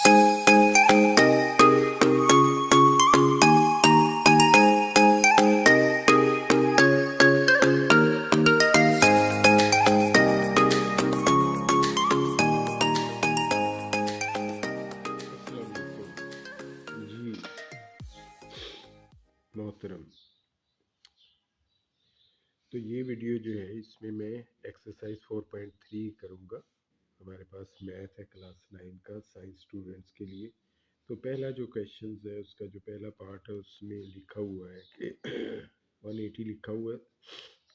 जी मोहतरम, तो ये वीडियो जो है इसमें मैं एक्सरसाइज 4.3 करूँगा। हमारे पास मैथ है क्लास 9 का साइंस स्टूडेंट्स के लिए। तो पहला जो क्वेश्चन है उसका जो पहला पार्ट है उसमें लिखा हुआ है कि 180 लिखा हुआ है,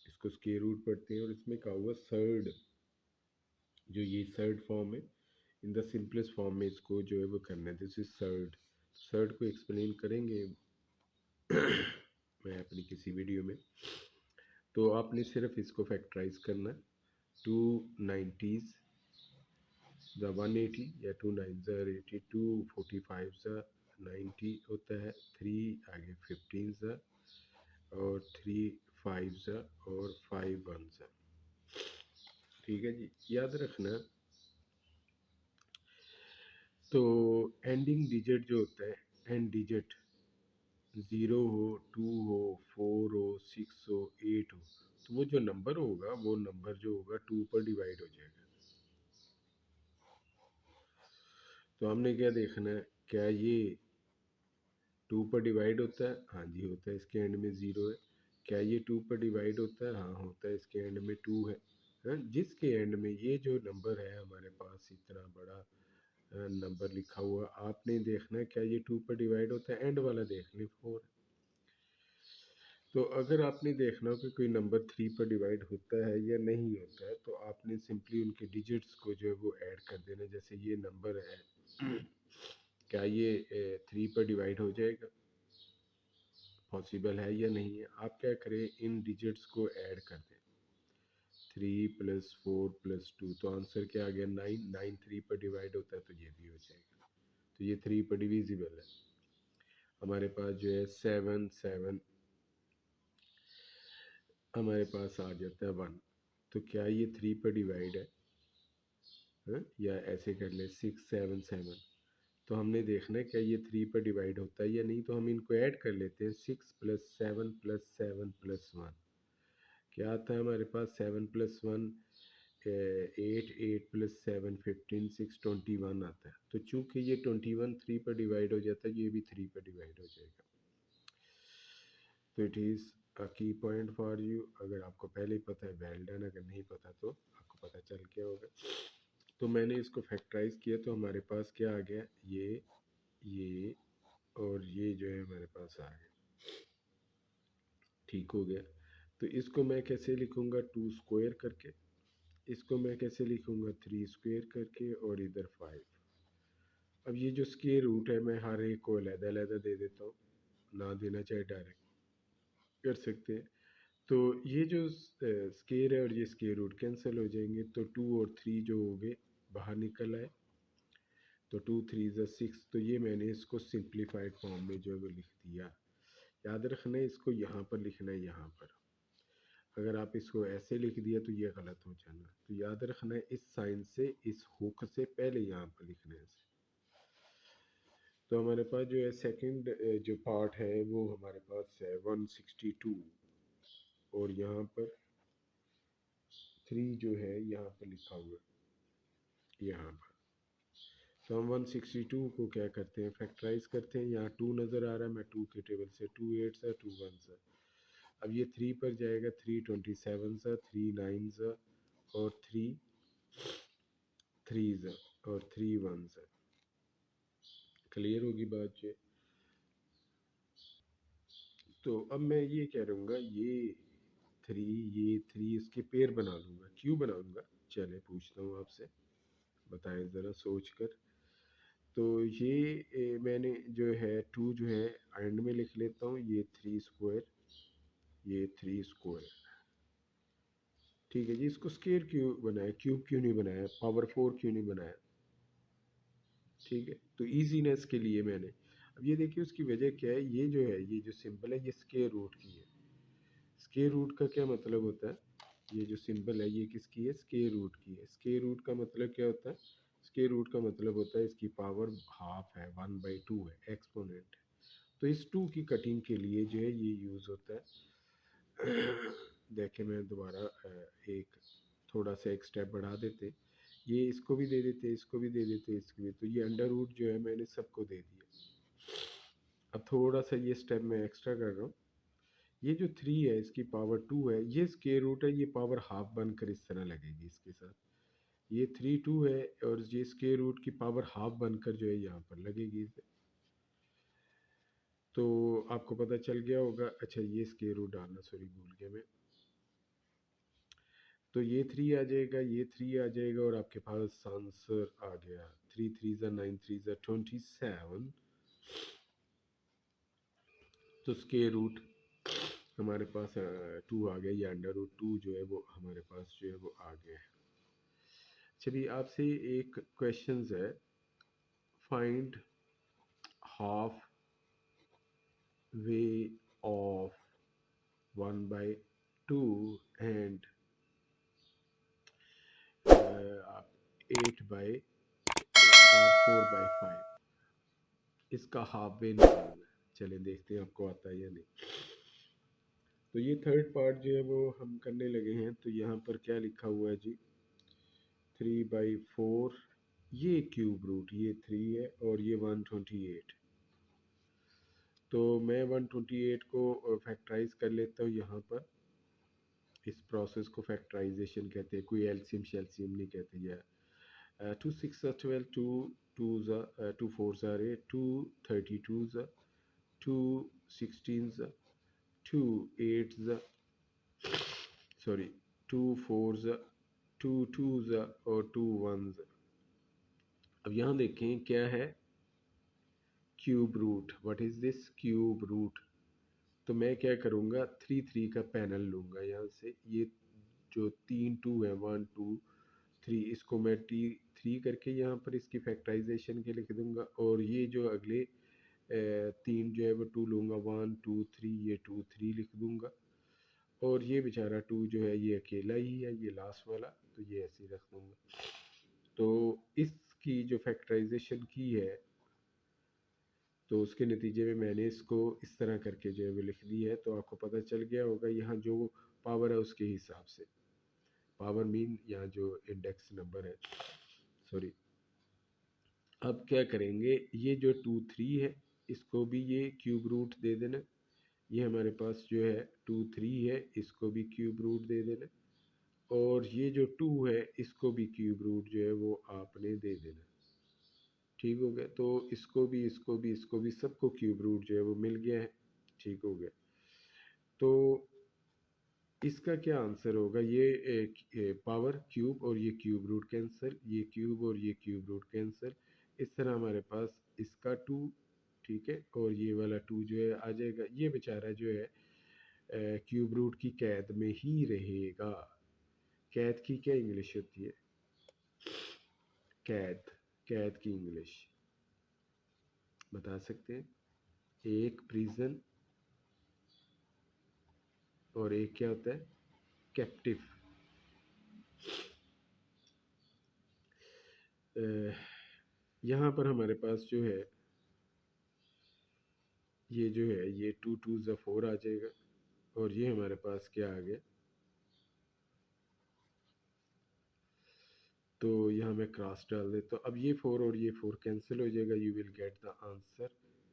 इसको स्क्वायर रूट पढ़ते हैं और इसमें कहा हुआ थर्ड, जो ये थर्ड फॉर्म है, इन द सिंपलेस्ट फॉर्म में इसको जो है वो करना है। This is third. थर्ड को एक्सप्लेन करेंगे मैं अपनी किसी वीडियो में। तो आपने सिर्फ इसको फैक्टराइज करना है। 290s द 180 या 2 9s are 80, 2 45s are 90 होता है, 3 आगे 15s are और 3 5s are और 5 1s are। ठीक है जी, याद रखना। तो एंडिंग डिजिट जो होता है, एंड डिजिट 0 हो, 2 हो, 4 हो, 6 हो, 8 हो, तो वो जो नंबर होगा वो नंबर जो होगा 2 पर डिवाइड हो जाएगा। तो हमने क्या देखना है, क्या ये 2 पर डिवाइड होता है? हाँ जी होता है, इसके एंड में 0 है। क्या ये 2 पर डिवाइड होता है? हाँ होता है, इसके एंड में 2 है। हाँ, जिसके एंड में ये जो नंबर है हमारे पास इतना बड़ा नंबर लिखा हुआ, आपने देखना है क्या ये 2 पर डिवाइड होता है? एंड वाला देख लें 4। तो अगर आपने देखना हो कि कोई नंबर 3 पर डिवाइड होता है या नहीं होता है, तो आपने सिंपली उनके डिजिट्स को जो है वो ऐड कर देना। जैसे ये नंबर है क्या ये 3 पर डिवाइड हो जाएगा? पॉसिबल है या नहीं है? आप क्या करें, इन डिजिट्स को ऐड कर दें। 3 + 4 + 2, तो आंसर क्या आ गया? 9। 9 3 पर डिवाइड होता है तो ये भी हो जाएगा। तो ये 3 पर डिविजिबल है। हमारे पास जो है 7 7 हमारे पास आ जाता है 1। तो क्या ये 3 पर डिवाइड है? हाँ? या ऐसे कर ले 6 7 7। तो हमने देखना है क्या ये 3 पर डिवाइड होता है या नहीं, तो हम इनको ऐड कर लेते हैं। 6 + 7 + 7 + 1 क्या आता है हमारे पास? 7 + 1 8, 8 + 7 15, 6 21 आता है। तो चूंकि ये 21 3 पर डिवाइड हो जाता है, ये भी 3 पर डिवाइड हो जाएगा। तो इट इज़ अ की पॉइंट फॉर यू। अगर आपको पहले ही पता है वेल डन, अगर नहीं पता तो आपको पता चल गया होगा। तो मैंने इसको फैक्टराइज किया तो हमारे पास क्या आ गया? ये और ये जो है हमारे पास आ गया। ठीक हो गया। तो इसको मैं कैसे लिखूंगा? 2 स्क्वायर करके। इसको मैं कैसे लिखूंगा? 3 स्क्वायर करके और इधर 5। अब ये जो स्क्वायर रूट है मैं हर एक को अलग-अलग दे देता हूँ, ना देना चाहे डायरेक्ट कर सकते हैं। तो ये जो स्क्वायर है और ये स्क्वायर रूट कैंसिल हो जाएंगे, तो 2 और 3 जो हो गए बाहर निकल आए। तो 2 3 ज़ा 6। तो ये मैंने इसको सिंप्लीफाइड फॉर्म में जो है वो लिख दिया। याद रखना है इसको यहाँ पर लिखना है, यहाँ पर। अगर आप इसको ऐसे लिख दिया तो ये गलत हो जाना। तो याद रखना है इस साइन से, इस हुक से पहले यहाँ पर लिखना है। तो हमारे पास जो है सेकंड जो पार्ट है वो हमारे पास है 162 और यहाँ पर 3 जो है यहाँ पर लिखा हुआ है यहाँ पर। तो हम 162 को क्या करते हैं? फैक्टराइज करते हैं। यहाँ 2 नज़र आ रहा है, मैं 2 के टेबल से 2 8 सा 2 1 सा। अब ये 3 पर जाएगा, 3 27 सा, 3 9 सा और 3 3 सा और 3 1 सा। क्लियर होगी बात ये? तो अब मैं ये कह रहूँगा, ये थ्री इसके पेयर बना लूँगा। क्यों बनाऊँगा? चले पूछता हूँ आपसे, बताएं ज़रा सोच कर। तो ये मैंने जो है 2 जो है एंड में लिख लेता हूँ, ये 3 स्क्वायर, ये 3 स्क्वायर। ठीक है जी, इसको स्क्वायर क्यों बनाया? क्यूब क्यों नहीं बनाया? पावर 4 क्यों नहीं बनाया? ठीक है, तो ईजीनेस के लिए मैंने। अब ये देखिए उसकी वजह क्या है, ये जो है ये जो सिंबल है ये स्क्वायर रूट की है। स्क्वायर रूट का क्या मतलब होता है? ये जो सिंबल है ये किसकी है? स्क्वायर रूट की है। स्क्वायर रूट का मतलब क्या होता है? स्क्वायर रूट का मतलब होता है इसकी पावर हाफ है, 1/2 है, एक्सपोनेंट है। तो इस 2 की कटिंग के लिए जो है ये यूज़ होता है। देखें मैं दोबारा एक थोड़ा सा एक स्टेप बढ़ा देते, ये इसको भी दे देते, इसको भी दे देते, इसको भी, तो ये अंडर रूट जो है मैंने सबको दे दिया। अब थोड़ा सा ये स्टेप मैं एक्स्ट्रा कर रहा हूँ, ये जो 3 है इसकी पावर 2 है, ये स्क्वायर रूट है, ये पावर हाफ बनकर इस तरह लगेगी इसके साथ। ये 3 2 है और ये स्क्वायर रूट की पावर हाफ बनकर जो है यहाँ पर लगेगी इसे। तो आपको पता चल गया होगा। अच्छा ये स्क्वायर रूट डालना सॉरी भूल गया मैं। तो ये 3 आ जाएगा, ये 3 आ जाएगा और आपके पास आंसर आ गया 3 3 9 3 27। तो स्क्वायर रूट हमारे पास 2 आ गया, या अंडर रूट 2 जो है वो हमारे पास जो है वो आ गया है। चलिए आपसे एक क्वेश्चन है, find half way of 1/2 and 4/5, इसका हाफ वे निकालना है। चलें देखते हैं आपको आता है या नहीं। तो ये थर्ड पार्ट जो है वो हम करने लगे हैं। तो यहाँ पर क्या लिखा हुआ है जी, 3/4, ये क्यूब रूट, ये 3 है और ये 128। तो मैं 128 को फैक्टराइज कर लेता हूँ यहाँ पर। इस प्रोसेस को फैक्टराइजेशन कहते हैं, कोई एलसीएम शेलसीएम नहीं कहते। या 2 6 12, 2 4 8, 2 32, 2 16, 2 8, सॉरी 2 4, 2 2 और 2 1। अब यहाँ देखें क्या है, cube root. What is this cube root? तो मैं क्या करूँगा, 3 3 का पैनल लूँगा यहाँ से। ये जो 3 2 है, 1 2 3, इसको मैं T3 करके यहाँ पर इसकी फैक्टराइजेशन के लिख दूँगा। और ये जो अगले 3 जो है वो 2 लूँगा, 1 2 3, ये 2 3 लिख दूँगा। और ये बेचारा 2 जो है ये अकेला ही है, ये लास्ट वाला, तो ये ऐसे ही रख दूँगा। तो इसकी जो फैक्टराइजेशन की है तो उसके नतीजे में मैंने इसको इस तरह करके जो है वो लिख दी है। तो आपको पता चल गया होगा यहाँ जो पावर है उसके हिसाब से, पावर मीन यहाँ जो इंडेक्स नंबर है, सॉरी। अब क्या करेंगे, ये जो 2 3 है इसको भी ये क्यूब रूट दे देना। ये हमारे पास जो है 2 3 है, इसको भी क्यूब रूट दे देना। और ये जो 2 है इसको भी क्यूब रूट जो है वो आपने दे देना। ठीक हो गया। तो इसको भी, इसको भी, इसको भी, सबको क्यूब रूट जो है वो मिल गया है। ठीक हो गया। तो इसका क्या आंसर होगा, ये पावर क्यूब और ये क्यूब रूट कैंसिल, ये क्यूब और ये क्यूब रूट कैंसिल। इस तरह हमारे पास इसका 2, ठीक है, और ये वाला 2 जो है आ जाएगा। ये बेचारा जो है क्यूब रूट की कैद में ही रहेगा। कैद की क्या इंग्लिश होती है? कैद, कैद की इंग्लिश बता सकते हैं? एक प्रिजन और एक क्या होता है, कैप्टिव। यहाँ पर हमारे पास जो है ये जो है ये 2 2 4 आ जाएगा। और ये हमारे पास क्या आ गया, तो यहाँ मैं क्रॉस डाल देता हूँ। अब ये 4 और ये 4 कैंसिल हो जाएगा। You will get the answer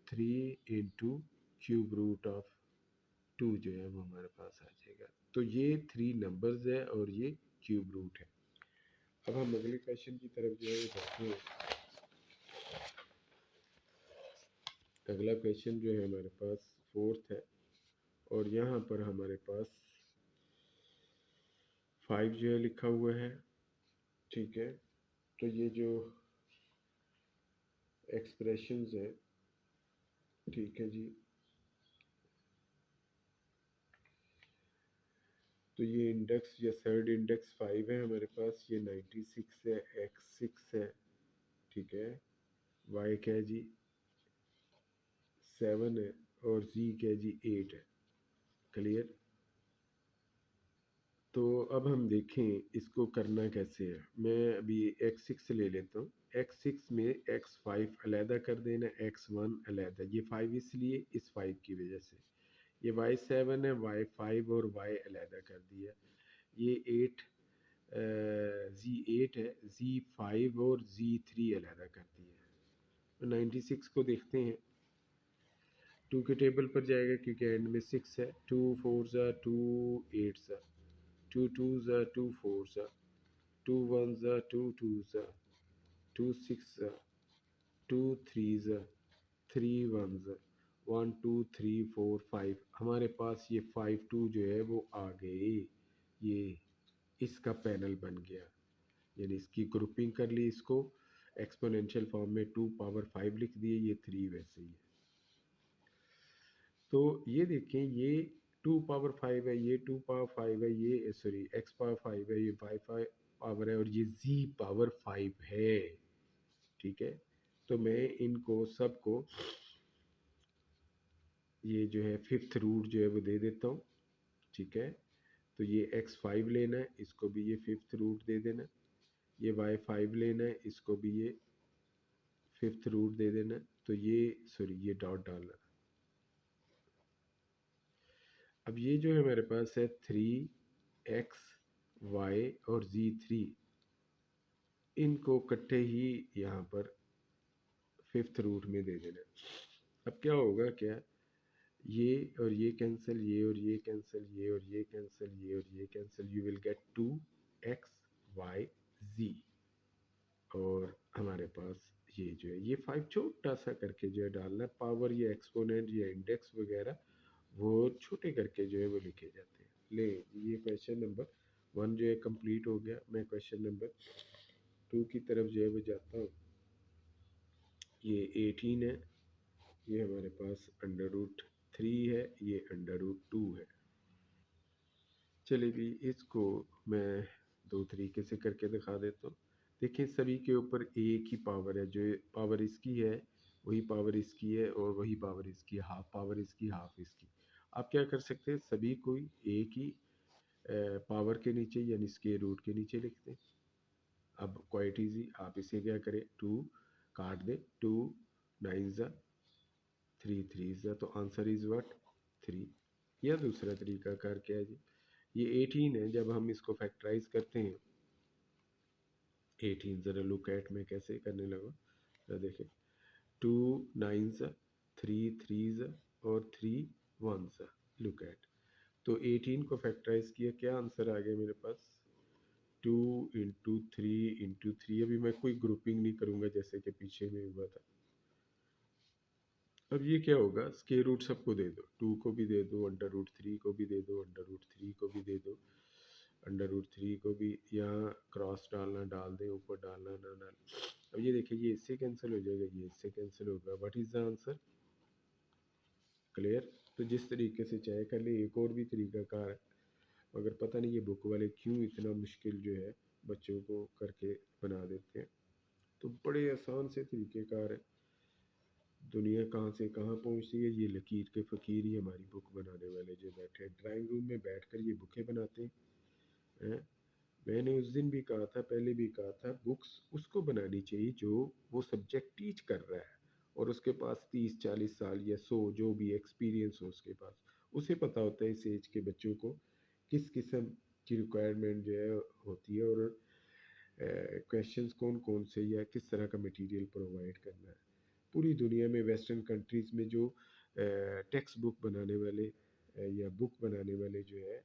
3 into cube root of 2 जो है वो हमारे पास आ जाएगा। तो ये 3 नंबर्स है और ये क्यूब रूट है। अब हम अगले क्वेश्चन की तरफ जो है बढ़ते हैं। अगला क्वेश्चन जो है हमारे पास 4th है और यहाँ पर हमारे पास 5 जो है लिखा हुआ है। ठीक है, तो ये जो एक्सप्रेशंस है, ठीक है जी, तो ये इंडेक्स या थर्ड इंडेक्स 5 है हमारे पास, ये 96 है, x 6 है, ठीक है, y क्या है जी 7 है और z क्या है जी 8 है। क्लियर? तो अब हम देखें इसको करना कैसे है। मैं अभी x6 ले लेता हूँ। x6 में x5 अलहदा कर देना, x1 अलहदा, ये 5 इसलिए इस 5 की वजह से, ये y7 है, y5 और y अलहदा कर दिया, ये 8 z8 है, z5 और z3 अलहदा कर दिया। तो 96 को देखते हैं, 2 के टेबल पर जाएगा क्योंकि एंड में 6 है, 2 4 ज़ा 2 8 ज़ा 2 2 ज़ा 2 4 ज़ा 2 1 ज़ा 2 2 ज़ा 2 6 ज़ा 2 3 ज़ा 3 1 ज़ा 1 2 3 4 5, हमारे पास ये 5 2 जो है वो आ गए, ये इसका पैनल बन गया, यानी इसकी ग्रुपिंग कर ली, इसको एक्सपोनेंशियल फॉर्म में 2 पावर 5 लिख दिए, ये 3 वैसे ही है। तो ये देखें, ये 2 पावर 5 है, ये 2 पावर 5 है, ये सॉरी x पावर 5 है, ये y पावर है और ये z पावर 5 है, ठीक है। तो मैं इनको सबको ये जो है फिफ्थ रूट जो है वो दे देता हूँ, ठीक है। तो ये x5 लेना है, इसको भी ये फिफ्थ रूट दे देना, ये y5 लेना है, इसको भी ये फिफ्थ रूट दे देना, तो ये सॉरी ये डॉट डालना। अब ये जो है मेरे पास है 3x y और z3, इनको इकट्ठे ही यहाँ पर फिफ्थ रूट में दे देना। अब क्या होगा, क्या ये और ये कैंसिल, ये और ये कैंसिल, ये और ये कैंसिल, ये और ये cancel, you will gate 2x y z, और हमारे पास ये जो है ये 5 छोटा सा करके जो है डालना, पावर या एक्सपोनेंट या इंडेक्स वगैरह वो छोटे करके जो है वो लिखे जाते हैं। ले, ये क्वेश्चन नंबर 1 जो है कंप्लीट हो गया। मैं क्वेश्चन नंबर 2 की तरफ जो है वो जाता हूँ। ये 18 है, ये हमारे पास √3 है, ये √2 है। चलिए भी इसको मैं दो तरीके से करके दिखा देता हूँ। देखिए सभी के ऊपर एक ही पावर है, जो पावर इसकी है वही पावर इसकी है, और वही पावर इसकी, हाफ पावर इसकी हाफ इसकी। आप क्या कर सकते हैं, सभी कोई एक ही पावर के नीचे यानी स्क्वायर रूट के नीचे लिखते हैं। अब क्वाइट इजी, आप इसे क्या करें, 2 काट दें, 2 9 ज़ा 3 3 ज़ा, तो आंसर इज व्हाट 3। या दूसरा तरीका कार क्या है जी, ये 18 है, जब हम इसको फैक्टराइज करते हैं 18, ज़रा लुक एट में कैसे करने लगा, जरा देखें, 2 9 ज़ा 3 3 ज़ा और 3 1 ज़ा, लुक एट। तो 18 को फैक्टराइज किया, क्या आंसर आ गया मेरे पास, 2 इंटू 3 अभी मैं कोई ग्रुपिंग नहीं करूँगा जैसे कि पीछे में हुआ था। अब ये क्या होगा, स्क्वायर रूट सबको दे दो, 2 को भी दे दो, √3 को भी दे दो, √3 को भी दे दो, √3 को भी, यहाँ क्रॉस डालना डाल दें, ऊपर डालना ना डाल। अब ये देखिए, ये इससे कैंसिल हो जाएगा, ये इससे कैंसिल होगा, what is the answer, clear. तो जिस तरीके से चाहे कर ले, एक और भी तरीका कार है, मगर पता नहीं ये बुक वाले क्यों इतना मुश्किल जो है बच्चों को करके बना देते हैं। तो बड़े आसान से तरीक़ेकार है, दुनिया कहाँ से कहाँ पहुँचती है, ये लकीर के फ़कीर ही हमारी बुक बनाने वाले जो बैठे ड्राइंग रूम में बैठकर ये बुकें बनाते हैं। मैंने उस दिन भी कहा था, पहले भी कहा था, बुक्स उसको बनानी चाहिए जो वो सब्जेक्ट टीच कर रहा है और उसके पास 30-40 साल या 100 जो भी एक्सपीरियंस हो उसके पास, उसे पता होता है इस एज के बच्चों को किस किस्म की रिक्वायरमेंट जो है होती है, और क्वेश्चंस कौन कौन से या किस तरह का मटेरियल प्रोवाइड करना है। पूरी दुनिया में वेस्टर्न कंट्रीज़ में जो टेक्स्ट बुक बनाने वाले या बुक बनाने वाले जो है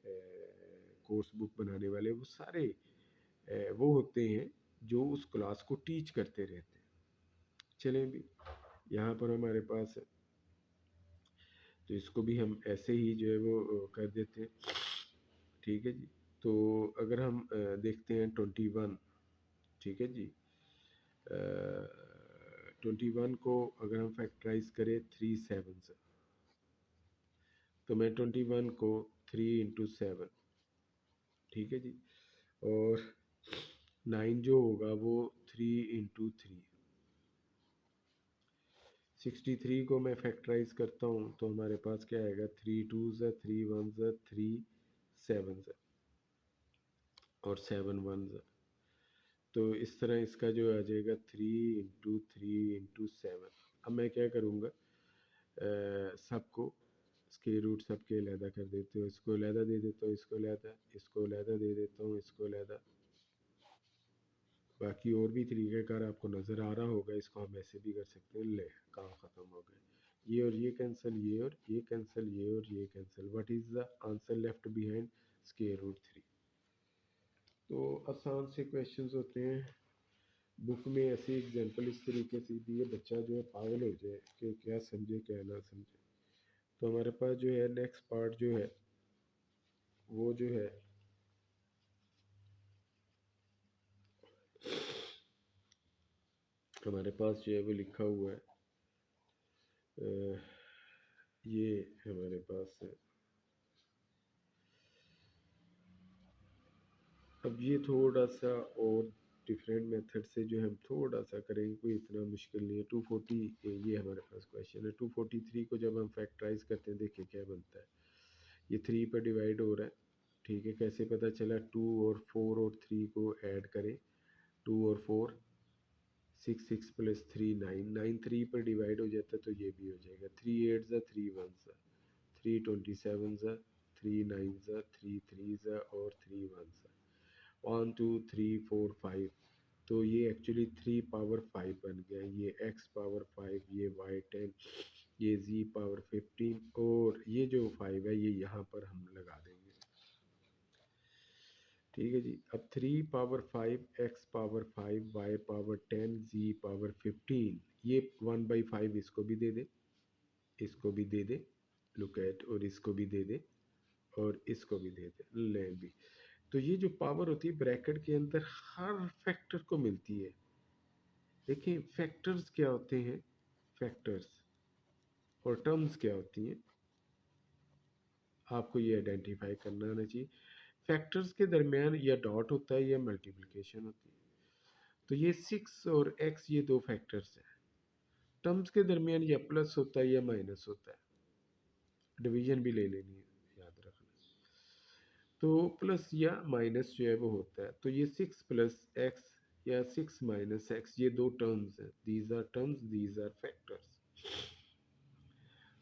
कोर्स बुक बनाने वाले, वो सारे वो होते हैं जो उस क्लास को टीच करते रहते हैं। चलें भी, यहाँ पर हमारे पास है, तो इसको भी हम ऐसे ही जो है वो कर देते हैं, ठीक है जी। तो अगर हम देखते हैं 21, ठीक है जी, 21 को अगर हम फैक्टराइज करें 3 7 से, तो मैं 21 को 3 इंटू 7, ठीक है जी, और 9 जो होगा वो 3 इंटू 3, 63 को मैं फैक्टराइज करता हूँ तो हमारे पास क्या आएगा, 3 2 ज़ा 3 1 ज़ा 3 7 ज़ा और 7 1 ज़ा। तो इस तरह इसका जो आ जाएगा 3 × 3 × 7। अब मैं क्या करूँगा, सबको स्क्वायर रूट सबके अलहदा कर देते हो, इसको अलहदा दे देता हूँ, इसको अलहदा, इसको अलहदा दे देता हूँ, इसको अलहदा। बाकी और भी तरीक़ेकार आपको नज़र आ रहा होगा, इसको हम ऐसे भी कर सकते हैं। ले, काम ख़त्म हो गया, ये और ये कैंसिल, ये और ये कैंसिल, ये और ये cancel. What is the answer left behind square root 3। तो आसान से क्वेश्चंस होते हैं, बुक में ऐसी एग्जांपल इस तरीके से दी है, बच्चा जो है पागल हो जाए कि क्या समझे क्या ना समझे। तो हमारे पास जो है नेक्स्ट पार्ट जो है वो जो है हमारे पास जो है वो लिखा हुआ है, ये हमारे पास है। अब ये थोड़ा सा और डिफरेंट मेथड से जो हम थोड़ा सा करेंगे, कोई इतना मुश्किल नहीं है। 240 ये हमारे पास क्वेश्चन है। 243 को जब हम फैक्टराइज करते हैं, देखिए क्या बनता है। ये 3 पर डिवाइड हो रहा है, ठीक है। कैसे पता चला, 2 और 4 और 3 को ऐड करें, 2 और 4 6, 6 + 3 9, 9 3 पर डिवाइड हो जाता है, तो ये भी हो जाएगा। 3 8 3 1 3 27 3 9 3 3 और 3 1 1 2 3 4 5। तो ये एक्चुअली 3 पावर 5 बन गया। ये x पावर 5, ये y 10, ये z पावर 15 और ये जो 5 है ये यहाँ पर हम लगा देंगे, ठीक है जी। अब 3 power 5, x power 5, y power 10, z power 15, ये 1/5 इसको भी दे दे, इसको भी दे दे, लुक एट, और इसको भी दे दे और इसको भी दे दे, ले भी। तो ये जो पावर होती है ब्रैकेट के अंदर हर फैक्टर को मिलती है। देखिए फैक्टर्स क्या होते हैं, फैक्टर्स और टर्म्स क्या होती हैं, आपको ये आइडेंटिफाई करना आना चाहिए। फैक्टर्स के दरमियान या डॉट होता है या मल्टीप्लिकेशन होती है। तो ये 6 और x ये दो फैक्टर्स हैं। टर्म्स के दरमियान या प्लस होता है या माइनस होता है, डिवीजन भी ले लेनी है, याद रखना। तो प्लस या माइनस जो है वो होता है। तो ये 6 + x या 6 - x, ये दो टर्म्स हैं। These are terms, these are factors.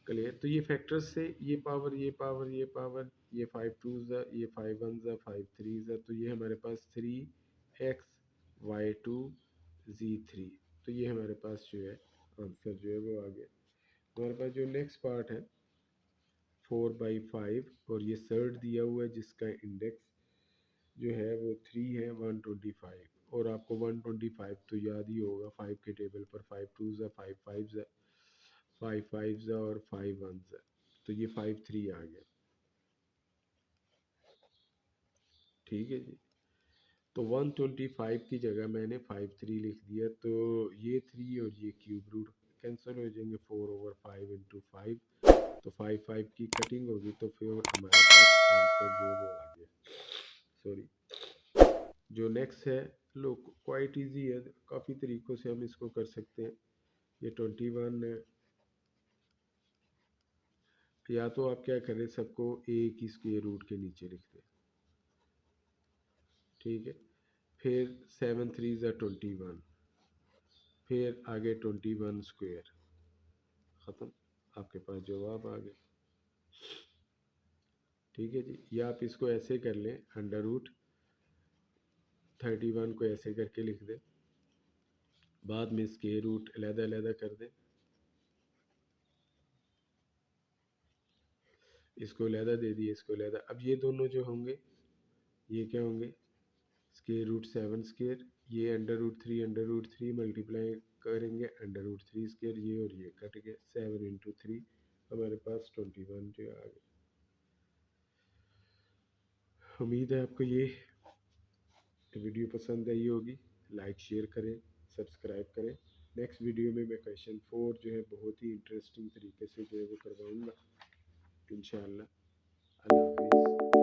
Clear. तो ये फैक्टर्स से ये पावर, ये पावर, ये पावर, ये 5 2s, ये 5 1s, 5 3s, तो ये हमारे पास 3x y2 z3। तो ये हमारे पास जो है आंसर जो है वो आ गया। हमारे पास जो नेक्स्ट पार्ट है 4/5 और ये सर्ड दिया हुआ है जिसका इंडेक्स जो है वो 3 है 125। और आपको 125 तो याद ही होगा, 5 के टेबल पर 5 2s, 5 5s, 5 5s और 5 1s। तो ये 5 3 आ गया, ठीक है जी। तो 125 की जगह मैंने 5 3 लिख दिया। तो ये 3 और ये क्यूब रूट कैंसिल हो जाएंगे, 4/5 × 5। तो 5 5 की कटिंग होगी, तो फिर हमारे पास आंसर जो वो आ गया। सॉरी, जो नेक्स्ट है, लो क्वाइट इजी है, काफ़ी तरीक़ों से हम इसको कर सकते हैं। ये 21 है, या तो आप क्या करें, सबको a की स्क्वायर रूट के नीचे लिख दें, ठीक है। फिर 7 3 21, फिर आगे 21 स्क्वायर, ख़त्म, आपके पास जवाब आ गया, ठीक है जी। या आप इसको ऐसे कर लें, √31 को ऐसे करके लिख दें, बाद में स्क्वायर रूट अलग-अलग कर दें, इसको अलग दे दिए, इसको अलग। अब ये दोनों जो होंगे ये क्या होंगे, √7 स्क्वायर, ये √3 मल्टीप्लाई करेंगे √3 स्क्वायर, ये और ये कट गए, 7 × 3 हमारे पास 21 जो आ गया। उम्मीद है आपको ये वीडियो पसंद आई होगी। लाइक शेयर करें, सब्सक्राइब करें। नेक्स्ट वीडियो में मैं क्वेश्चन 4 जो है बहुत ही इंटरेस्टिंग तरीके से जो है वो करवाऊँगा इंशाअल्लाह। अल्लाह हाफिज़।